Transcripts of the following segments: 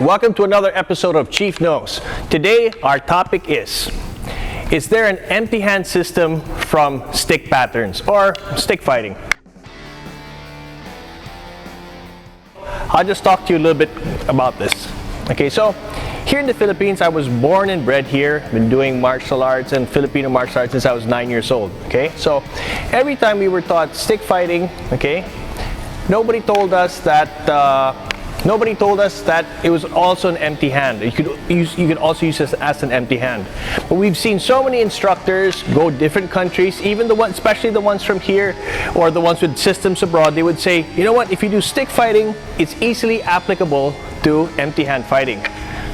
welcome to another episode of Chief Knows. Today our topic is there an empty hand system from stick patterns or stick fighting? I'll just talk to you a little bit about this. Okay, so here in the Philippines, I was born and bred here, been doing martial arts and Filipino martial arts since I was 9 years old. Okay, so every time we were taught stick fighting, okay, nobody told us that it was also an empty hand. You could also use this as an empty hand. But we've seen so many instructors go different countries, even the ones, especially the ones from here or the ones with systems abroad, they would say, you know what, if you do stick fighting, it's easily applicable to empty hand fighting.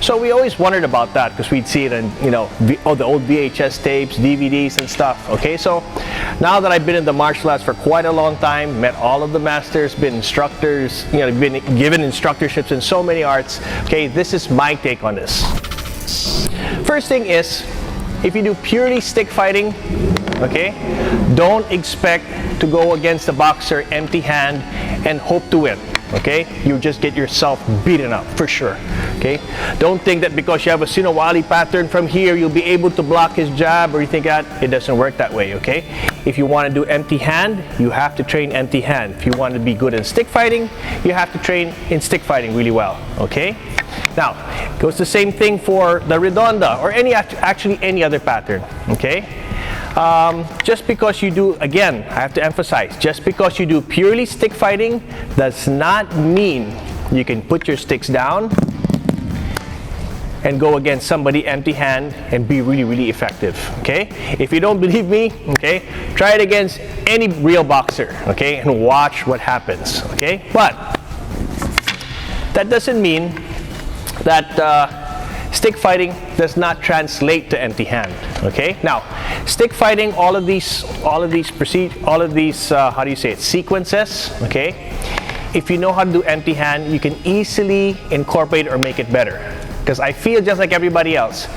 So we always wondered about that because we'd see it in, the old VHS tapes, DVDs and stuff. Okay, so now that I've been in the martial arts for quite a long time, met all of the masters, been instructors, been given instructorships in so many arts. Okay, this is my take on this. First thing is, if you do purely stick fighting, okay, don't expect to go against a boxer empty hand and hope to win. Okay, you just get yourself beaten up for sure. Okay, don't think that because you have a Sinawali pattern from here you'll be able to block his jab or you think that it doesn't work that way. Okay, if you want to do empty hand, you have to train empty hand. If you want to be good in stick fighting, you have to train in stick fighting really well. Okay, now it goes the same thing for the Redonda or actually any other pattern. Okay, just because you do, again, I have to emphasize, just because you do purely stick fighting does not mean you can put your sticks down and go against somebody empty hand and be really, really effective. Okay, if you don't believe me, okay, try it against any real boxer, okay, and watch what happens. Okay, but that doesn't mean that stick fighting does not translate to empty hand. Okay, now stick fighting, all of these how do you say it, sequences, okay, if you know how to do empty hand, you can easily incorporate or make it better. Because I feel just like everybody else,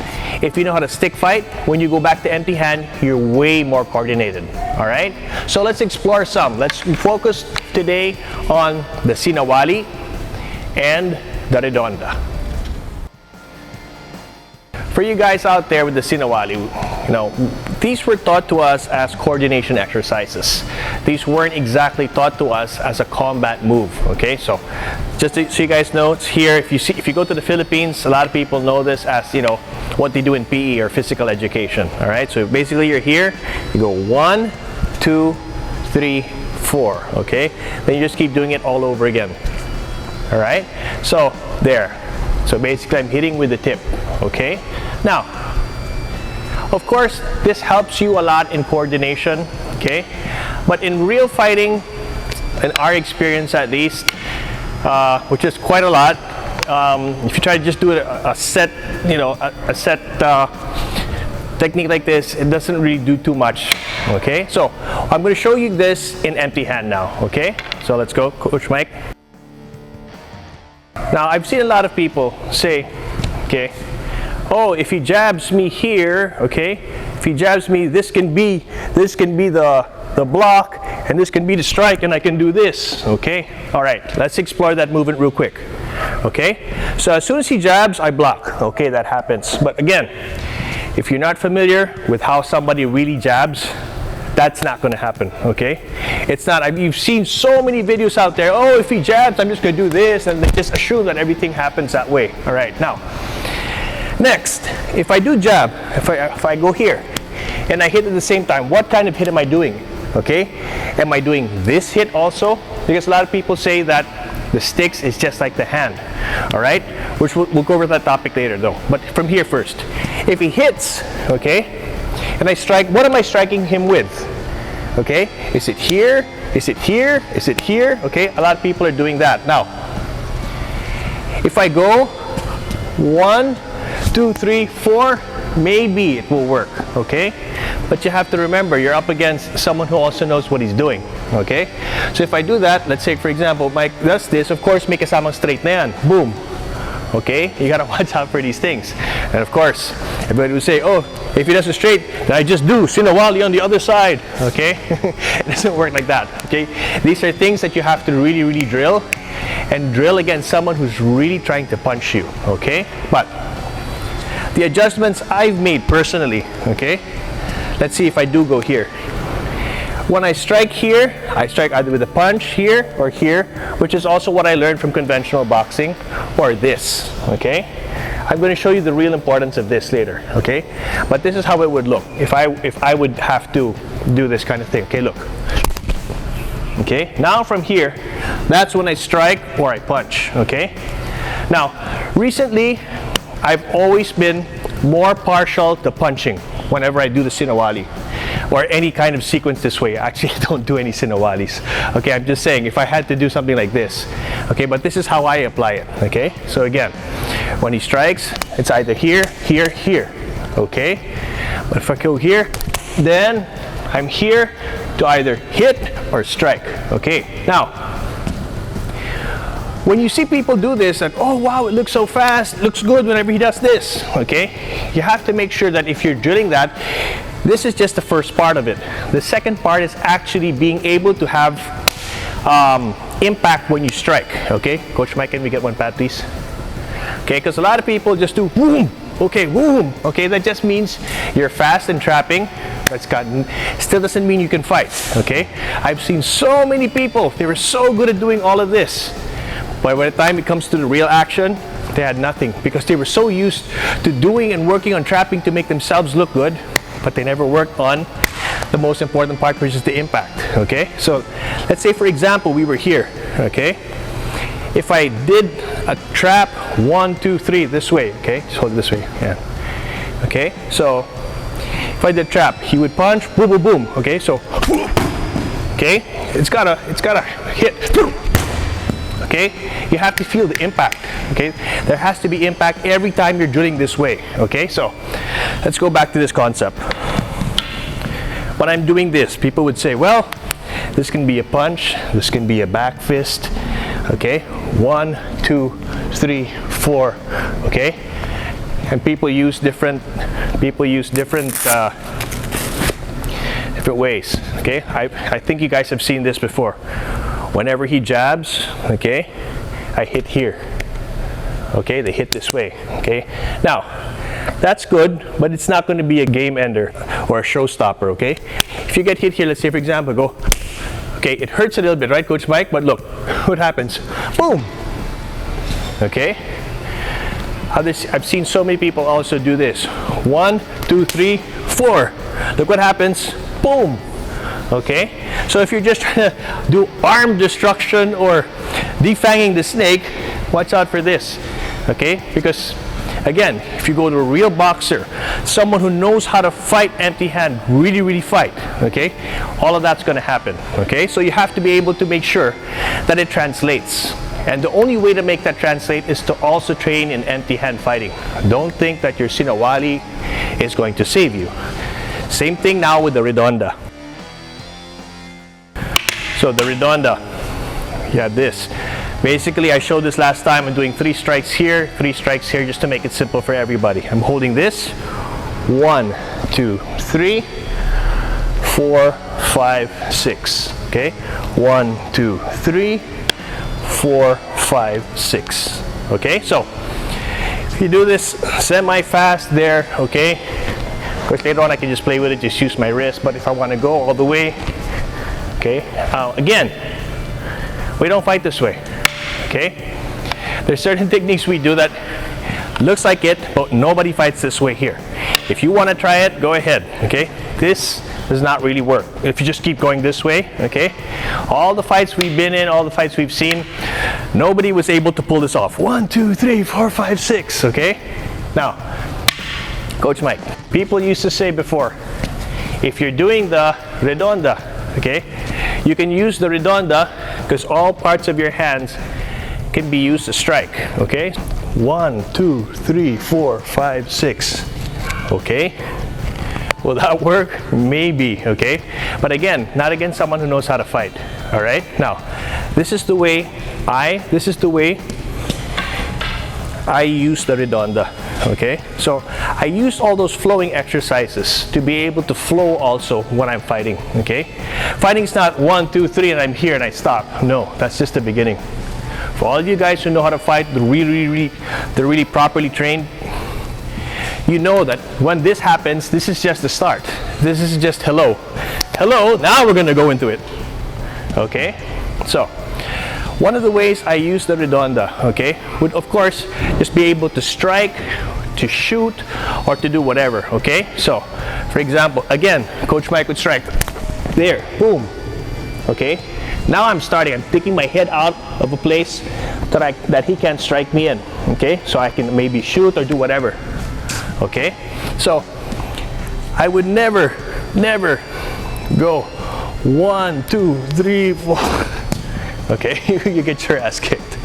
if you know how to stick fight, when you go back to empty hand, you're way more coordinated. All right, so let's explore some. Let's focus today on the Sinawali and the Redonda. For you guys out there with the Sinawali, these were taught to us as coordination exercises. These weren't exactly taught to us as a combat move. Okay, so just so you guys know, it's here. If you go to the Philippines, a lot of people know this as what they do in PE or physical education. All right, so basically you're here, you go 1, 2, 3, 4. Okay, then you just keep doing it all over again. All right, so there. So basically I'm hitting with the tip. Okay, now of course this helps you a lot in coordination. Okay, but in real fighting, in our experience at least, which is quite a lot, if you try to just do a set technique like this, it doesn't really do too much. Okay, so I'm going to show you this in empty hand now. Okay, so let's go, Coach Mike. Now I've seen a lot of people say, okay, oh, if he jabs me here, okay, if he jabs me, this can be the block and this can be the strike and I can do this. Okay, all right, let's explore that movement real quick. Okay, so as soon as he jabs, I block. Okay, that happens. But again, if you're not familiar with how somebody really jabs, that's not going to happen. Okay, it's not. You've seen so many videos out there. Oh, if he jabs, I'm just going to do this, and they just assume that everything happens that way. All right, now next, if I do jab, if I go here and I hit at the same time, what kind of hit am I doing? Okay, am I doing this hit also? Because a lot of people say that the sticks is just like the hand. All right, which we'll go over that topic later though. But from here first, if he hits, okay, and I strike, what am I striking him with? Okay, is it here? Is it here? Is it here? Okay, a lot of people are doing that. Now, if I go 1, 2, 3, 4, maybe it will work. Okay, but you have to remember you're up against someone who also knows what he's doing. Okay, so if I do that, let's say for example, Mike does this, of course, may kasamang straight na yan. Boom. Okay, you gotta watch out for these things. And of course, everybody will say, oh, if he does it straight, then I just do Sinawali on the other side. Okay, it doesn't work like that. Okay, these are things that you have to really, really drill. and drill against someone who's really trying to punch you, okay? But the adjustments I've made personally, okay? Let's see if I do go here. When I strike here, I strike either with a punch here or here, which is also what I learned from conventional boxing, or this, okay? I'm going to show you the real importance of this later, okay? But this is how it would look if I would have to do this kind of thing. Okay, look. Okay, now from here, that's when I strike or I punch, okay? Now, recently, I've always been more partial to punching whenever I do the Sinawali or any kind of sequence this way. Actually, I don't do any Sinawalis. Okay, I'm just saying if I had to do something like this. Okay, but this is how I apply it. Okay, so again, when he strikes, it's either here, here, here. Okay, but if I go here, then I'm here to either hit or strike. Okay, now when you see people do this, and oh wow, it looks so fast, it looks good whenever he does this, okay? You have to make sure that if you're drilling that, this is just the first part of it. The second part is actually being able to have impact when you strike, okay? Coach Mike, can we get one pad, please? Okay, because a lot of people just do boom, okay, boom, okay? That just means you're fast and trapping. That's still doesn't mean you can fight, okay? I've seen so many people, they were so good at doing all of this, but by the time it comes to the real action, they had nothing because they were so used to doing and working on trapping to make themselves look good, but they never worked on the most important part, which is the impact, okay? So let's say, for example, we were here, okay? If I did a trap 1, 2, 3 this way, okay? Just hold it this way, yeah. Okay, so if I did trap, he would punch, boom, boom, boom, okay? So, okay, it's gotta hit. Okay, you have to feel the impact. Okay, there has to be impact every time you're drilling this way. Okay, so let's go back to this concept. When I'm doing this, people would say, well, this can be a punch, this can be a back fist. Okay, 1, 2, 3, 4. Okay, and people use different ways. Okay, I think you guys have seen this before. Whenever he jabs, okay, I hit here. Okay, they hit this way. Okay, now that's good, but it's not going to be a game ender or a showstopper. Okay, if you get hit here, let's say for example, go. Okay, it hurts a little bit, right, Coach Mike? But look, what happens? Boom. Okay. I've seen so many people also do this. 1, 2, 3, 4. Look what happens. Boom. Okay, so if you're just trying to do arm destruction or defanging the snake, watch out for this. Okay, because again, if you go to a real boxer, someone who knows how to fight empty hand, really fight, okay, all of that's going to happen. Okay, so you have to be able to make sure that it translates, and the only way to make that translate is to also train in empty hand fighting. Don't think that your Sinawali is going to save you. Same thing now with the Redonda. So the Redonda, you have this. Basically, I showed this last time. I'm doing 3 strikes here, 3 strikes here, just to make it simple for everybody. I'm holding this. 1, 2, 3, 4, 5, 6. Okay, 1, 2, 3, 4, 5, 6. Okay, so if you do this semi-fast there, okay. Of course, later on I can just play with it, just use my wrist. But if I want to go all the way. Okay, again, we don't fight this way. Okay, there's certain techniques we do that looks like it, but nobody fights this way here. If you want to try it, go ahead. Okay, this does not really work if you just keep going this way. Okay, all the fights we've been in, all the fights we've seen, nobody was able to pull this off. 1, 2, 3, 4, 5, 6. Okay, now, Coach Mike, people used to say before, if you're doing the Redonda, okay, you can use the Redonda because all parts of your hands can be used to strike. Okay, 1, 2, 3, 4, 5, 6. Okay, will that work? Maybe. Okay, but again, not against someone who knows how to fight. All right, now this is the way I use the Redonda. Okay, so I use all those flowing exercises to be able to flow also when I'm fighting. Okay, fighting is not 1, 2, 3 and I'm here and I stop. No, that's just the beginning. For all of you guys who know how to fight, they're really properly trained, you know that when this happens, this is just the start. This is just hello. Hello, now we're gonna go into it. Okay? So, one of the ways I use the Redonda, okay, would of course just be able to strike, to shoot, or to do whatever, okay? So, for example, again, Coach Mike would strike. There, boom. Okay? Now I'm starting, I'm taking my head out of a place that he can't strike me in, okay? So I can maybe shoot or do whatever, okay? So, I would never go 1, 2, 3, 4. Okay, you get your ass kicked.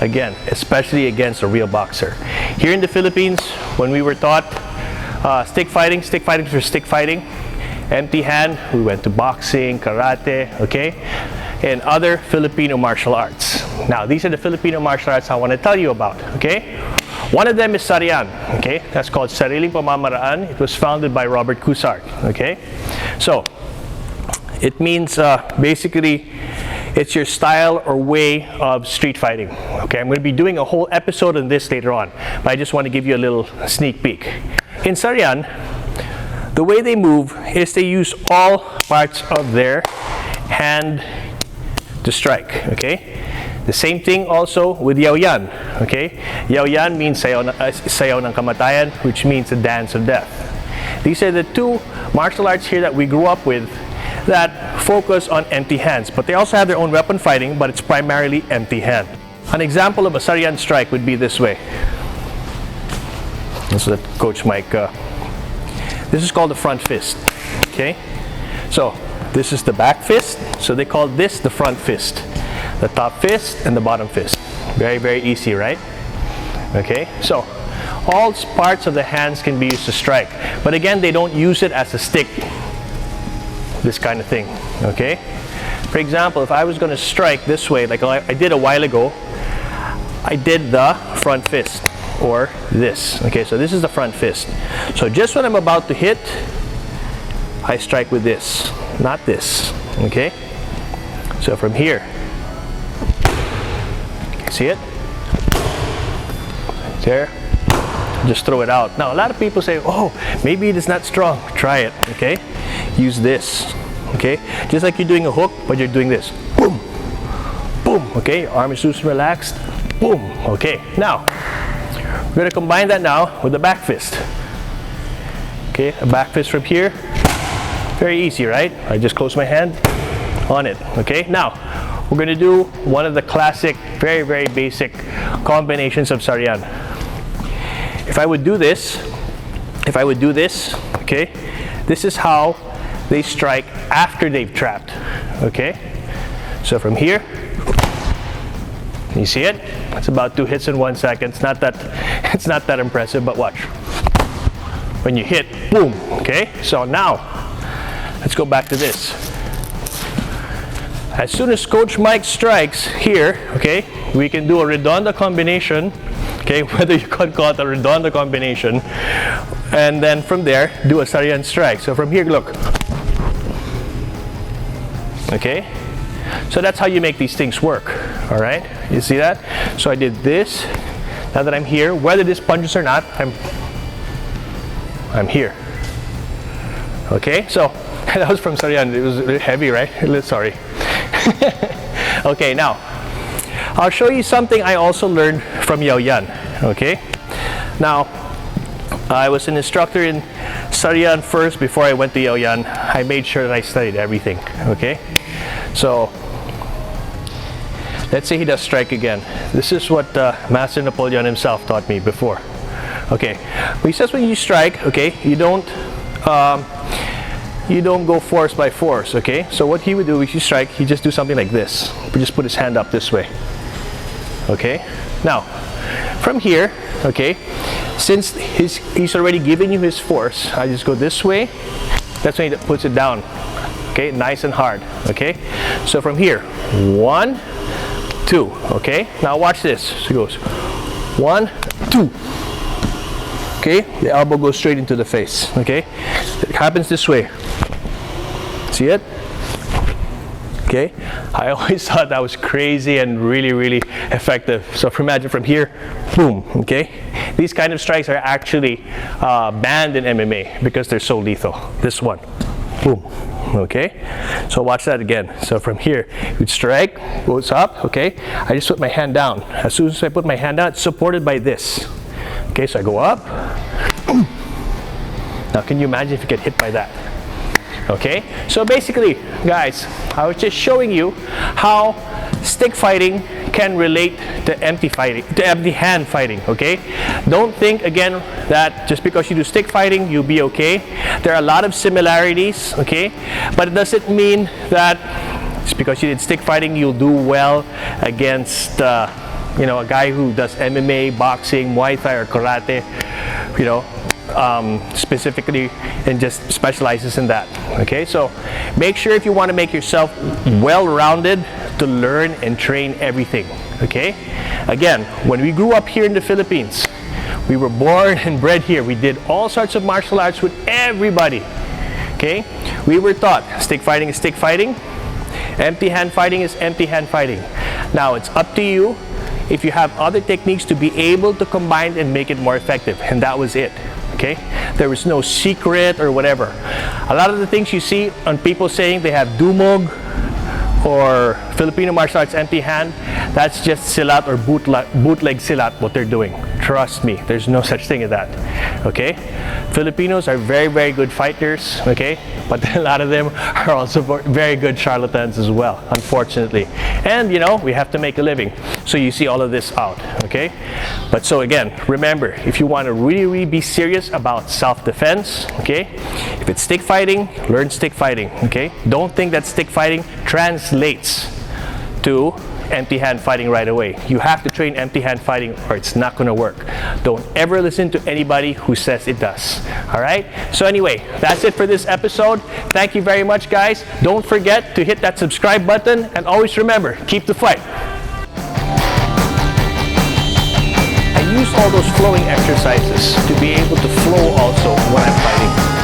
Again, especially against a real boxer. Here in the Philippines, when we were taught stick fighting for stick fighting, empty hand, we went to boxing, karate, okay, and other Filipino martial arts. Now, these are the Filipino martial arts I want to tell you about, okay? One of them is Saryang, okay? That's called Sariling Pamamaraan. It was founded by Robert Cusart, okay? So, it means basically it's your style or way of street fighting. Okay, I'm going to be doing a whole episode on this later on, but I just want to give you a little sneak peek. In Saryang, the way they move is they use all parts of their hand to strike. Okay, the same thing also with Yaoyan. Okay, Yaoyan means sayaw ng kamatayan, which means the dance of death. These are the two martial arts here that we grew up with that focus on empty hands, but they also have their own weapon fighting, but it's primarily empty hand. An example of a Saryang strike would be this way. This is what Coach Mike, this is called the front fist, okay? So, this is the back fist, so they call this the front fist. The top fist and the bottom fist. Very easy, right? Okay, so, all parts of the hands can be used to strike, but again, they don't use it as a stick. This kind of thing, okay? For example, if I was going to strike this way, like I did a while ago, I did the front fist, or this, okay? So this is the front fist. So just when I'm about to hit, I strike with this, not this, okay? So from here, see it? There, just throw it out. Now a lot of people say, oh, maybe it is not strong. Try it, okay? Use this, okay? Just like you're doing a hook, but you're doing this. Boom, boom, okay? Arm is loose and relaxed. Boom, okay? Now, we're gonna combine that now with the back fist. Okay, a back fist from here. Very easy, right? I just close my hand on it, okay? Now, we're gonna do one of the classic, very basic combinations of Saryang. If I would do this, okay? This is how they strike after they've trapped, okay? So from here, you see it? It's about 2 hits in 1 second. It's not that impressive, but watch. When you hit, boom, okay? So now, let's go back to this. As soon as Coach Mike strikes here, okay, we can do a Redonda combination, okay, whether you can call it a Redonda combination, and then from there, do a Saryang strike. So from here, look. Okay? So that's how you make these things work, all right? You see that? So I did this. Now that I'm here, whether this punches or not, I'm here. Okay? So that was from Saryang. It was heavy, right? Sorry. Okay, now, I'll show you something I also learned from Yaoyan, okay? Now, I was an instructor in Saryang first before I went to Yaoyan. I made sure that I studied everything, okay? So, let's say he does strike again. This is what Master Napoleon himself taught me before. Okay, he says when you strike, okay, you don't go force by force, okay? So what he would do if you strike, he just do something like this. He just put his hand up this way, okay? Now, from here, okay, since he's already given you his force, I just go this way. That's when he puts it down, okay, nice and hard, okay? So from here, 1, 2, okay? Now watch this. So he goes 1, 2. Okay, the elbow goes straight into the face, okay? It happens this way. See it? Okay, I always thought that was crazy and really, really effective. So imagine from here, boom, okay? These kind of strikes are actually banned in MMA because they're so lethal. This one, boom, okay? So watch that again. So from here, you'd strike, goes up, okay? I just put my hand down. As soon as I put my hand down, it's supported by this. Okay, so I go up. Now can you imagine if you get hit by that? Okay, so basically, guys, I was just showing you how stick fighting can relate to empty fighting, to empty hand fighting. Okay, don't think again that just because you do stick fighting, you'll be okay. There are a lot of similarities. Okay, but it doesn't mean that just because you did stick fighting, you'll do well against you know, a guy who does MMA, boxing, Muay Thai, or karate. You know. Specifically and just specializes in that. Okay, so make sure if you want to make yourself well-rounded to learn and train everything. Okay, again, when we grew up here in the Philippines, we were born and bred here. We did all sorts of martial arts with everybody. Okay, we were taught stick fighting is stick fighting, empty hand fighting is empty hand fighting. Now it's up to you if you have other techniques to be able to combine and make it more effective, and that was it. Okay, there was no secret or whatever. A lot of the things you see on people saying they have dumog or Filipino martial arts empty hand, that's just silat or bootleg silat, what they're doing. Trust me, there's no such thing as that. Okay, Filipinos are very, very good fighters. Okay, but a lot of them are also very good charlatans as well, unfortunately. And you know, we have to make a living, so you see all of this out. Okay, but so again, remember, if you want to really, really be serious about self-defense, okay, if it's stick fighting, learn stick fighting. Okay, don't think that stick fighting translates to empty hand fighting right away. You have to train empty hand fighting or it's not going to work. Don't ever listen to anybody who says it does. All right, so anyway, that's it for this episode. Thank you very much, guys. Don't forget to hit that subscribe button, and always remember, keep the fight. I use all those flowing exercises to be able to flow also when I'm fighting.